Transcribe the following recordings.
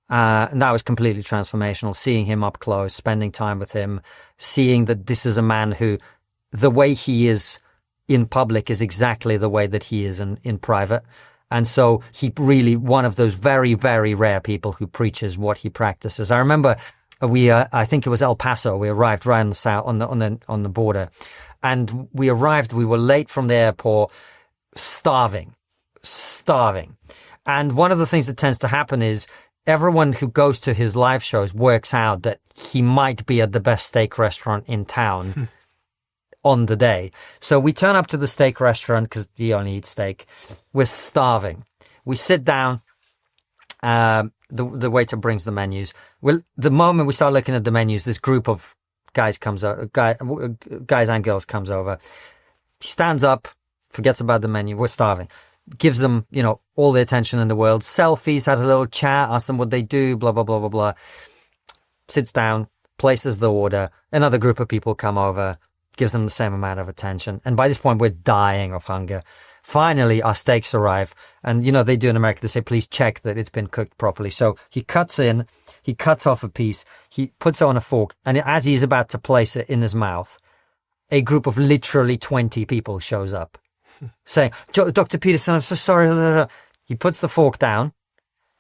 And that was completely transformational, seeing him up close, spending time with him, seeing that this is a man who, the way he is in public is exactly the way that he is in private. And so he really, one of those very, very rare people who preaches what he practices. I remember I think it was El Paso. We arrived right on the south, on the border. And we were late from the airport, starving. And one of the things that tends to happen is everyone who goes to his live shows works out that he might be at the best steak restaurant in town on the day. So we turn up to the steak restaurant because he only eats steak. We're starving. We sit down. The waiter brings the menus. Well, the moment we start looking at the menus, this group of guys and girls comes over. He stands up, forgets about the menu. We're starving. Gives them, all the attention in the world. Selfies, had a little chat, asked them what they do, blah, blah, blah, blah, blah. Sits down, places the order. Another group of people come over, gives them the same amount of attention. And by this point, we're dying of hunger. Finally, our steaks arrive. And, they do in America, they say, please check that it's been cooked properly. So he cuts off a piece, he puts it on a fork. And as he's about to place it in his mouth, a group of literally 20 people shows up. Saying, Dr. Peterson, I'm so sorry. He puts the fork down,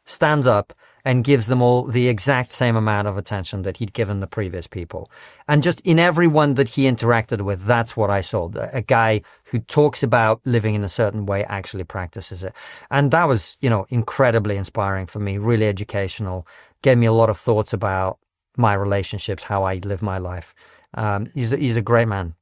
stands up, and gives them all the exact same amount of attention that he'd given the previous people. And just in everyone that he interacted with, that's what I saw. A guy who talks about living in a certain way actually practices it. And that was, incredibly inspiring for me, really educational, gave me a lot of thoughts about my relationships, how I live my life. He's a great man.